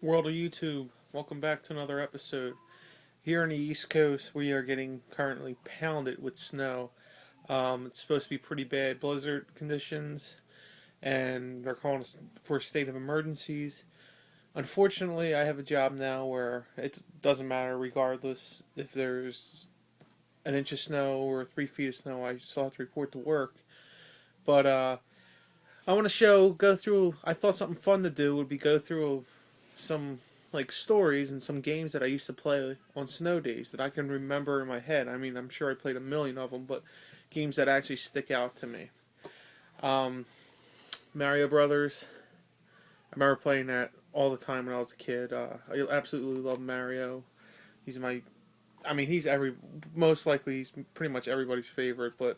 World of YouTube, welcome back to another episode. Here on the East Coast, we are getting currently pounded with snow. It's supposed to be pretty bad blizzard conditions, and they're calling us for a state of emergencies. Unfortunately, I have a job now where it doesn't matter, regardless if there's an inch of snow or 3 feet of snow. I still have to report to work. But I want to go through. I thought something fun to do would be go through some like stories and some games that I used to play on snow days that I can remember in my head. I mean, I'm sure I played a million of them, but games that actually stick out to me. Mario Brothers. I remember playing that all the time when I was a kid. I absolutely love Mario. He's my, I mean, most likely he's pretty much everybody's favorite, but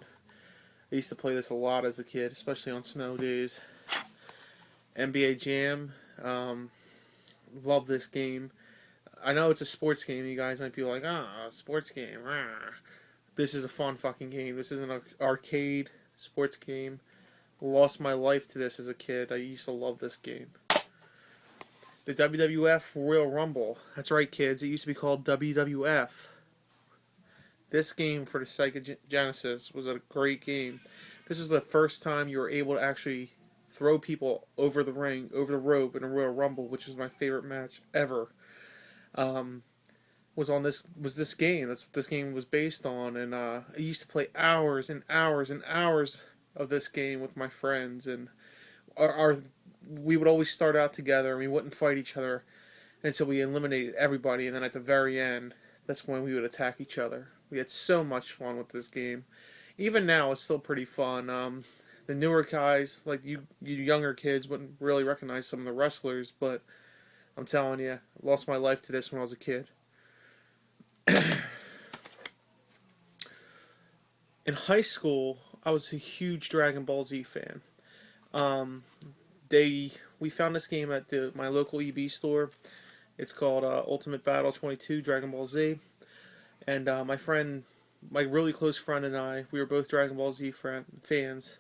I used to play this a lot as a kid, especially on snow days. NBA Jam. Love this game. I know it's a sports game. You guys might be like, sports game. This is a fun fucking game. This is an arcade sports game. Lost my life to this as a kid. I used to love this game. The WWF Royal Rumble. That's right, kids. It used to be called WWF. This game for the Sega Genesis was a great game. This was the first time you were able to actually throw people over the ring, over the rope in a Royal Rumble, which was my favorite match ever. Was this game? That's what this game was based on, and I used to play hours and hours and hours of this game with my friends, and we would always start out together, and we wouldn't fight each other until we eliminated everybody, and then at the very end, that's when we would attack each other. We had so much fun with this game. Even now, it's still pretty fun. The newer guys, like you younger kids, wouldn't really recognize some of the wrestlers, but I'm telling you, I lost my life to this when I was a kid. In high school, I was a huge Dragon Ball Z fan. We found this game at my local EB store. It's called Ultimate Battle 22 Dragon Ball Z, and my really close friend and I, we were both Dragon Ball Z fans.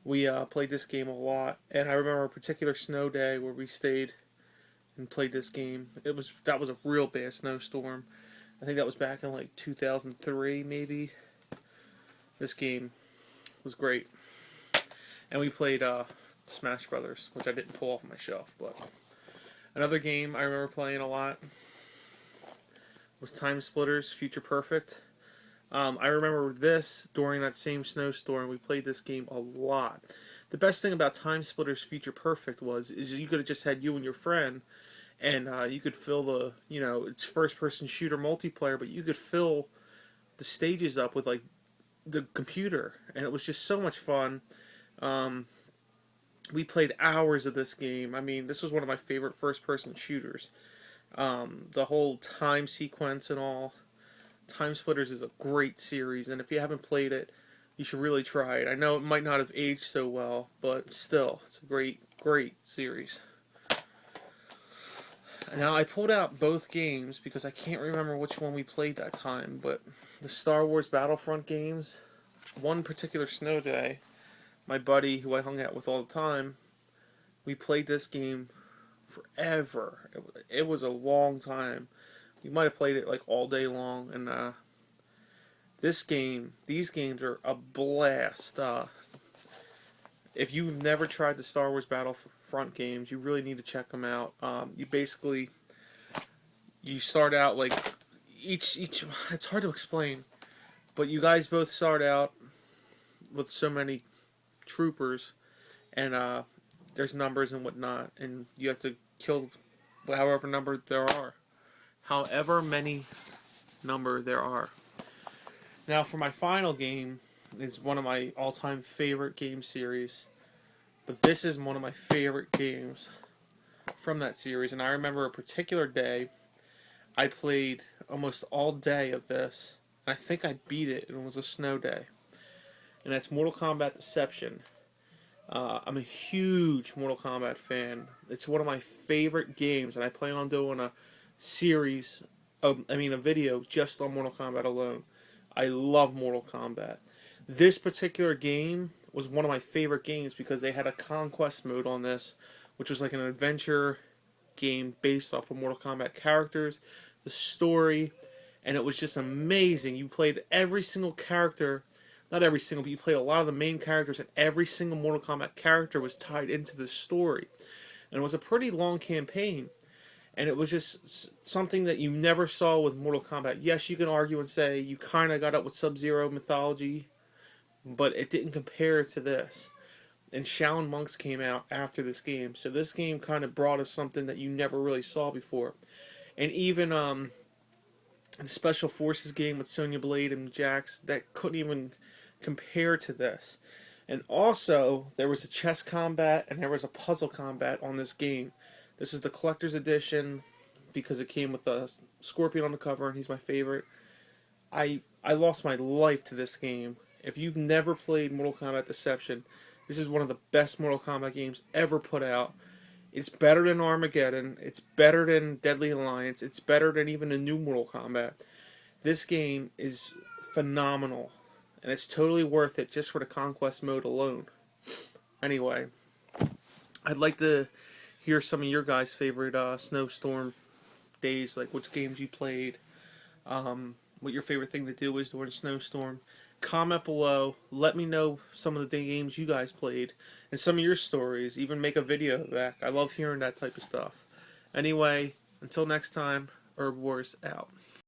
We played this game a lot, and I remember a particular snow day where we stayed and played this game. That was a real bad snowstorm. I think that was back in like 2003, maybe. This game was great, and we played Smash Brothers, which I didn't pull off my shelf. But another game I remember playing a lot was Timesplitters Future Perfect. I remember this during that same snowstorm. We played this game a lot. The best thing about Timesplitters Future Perfect is you could have just had you and your friend, and you could fill it's first-person shooter multiplayer, but you could fill the stages up with like the computer, and it was just so much fun. We played hours of this game. I mean, this was one of my favorite first-person shooters. The whole time sequence and all. Timesplitters is a great series, and if you haven't played it, you should really try it. I know it might not have aged so well, but still, it's a great, great series. Now, I pulled out both games because I can't remember which one we played that time, but the Star Wars Battlefront games, one particular snow day, my buddy, who I hung out with all the time, we played this game forever. It was a long time. We might have played it like all day long, and these games are a blast. If you've never tried the Star Wars Battlefront games, you really need to check them out. You start out like each. It's hard to explain, but you guys both start out with so many troopers, and there's numbers and whatnot, and you have to kill however number there are. However many number there are. Now, for my final game, it's one of my all-time favorite game series. But this is one of my favorite games from that series. And I remember a particular day, I played almost all day of this. And I think I beat it, and it was a snow day. And that's Mortal Kombat Deception. I'm a huge Mortal Kombat fan. It's one of my favorite games, and I plan on doing a video just on Mortal Kombat alone. I love Mortal Kombat. This particular game was one of my favorite games because they had a conquest mode on this, which was like an adventure game based off of Mortal Kombat characters, the story, and it was just amazing. You played every single character, not every single, but you played a lot of the main characters, and every single Mortal Kombat character was tied into the story. And it was a pretty long campaign, and it was just something that you never saw with Mortal Kombat. Yes, you can argue and say you kind of got up with Sub-Zero mythology, but it didn't compare to this. And Shaolin Monks came out after this game, so this game kind of brought us something that you never really saw before. And even the Special Forces game with Sonya Blade and Jax, that couldn't even compare to this. And also, there was a chess combat and there was a puzzle combat on this game. This is the collector's edition because it came with a Scorpion on the cover, and he's my favorite. I lost my life to this game. If you've never played Mortal Kombat Deception, this is one of the best Mortal Kombat games ever put out. It's better than Armageddon. It's better than Deadly Alliance. It's better than even the new Mortal Kombat. This game is phenomenal, and it's totally worth it just for the Conquest mode alone. Anyway, I'd like to hear some of your guys' favorite Snowstorm days, like which games you played, what your favorite thing to do was during a snowstorm. Comment below. Let me know some of the games you guys played and some of your stories. Even make a video of that. I love hearing that type of stuff. Anyway, until next time, Herb Wars out.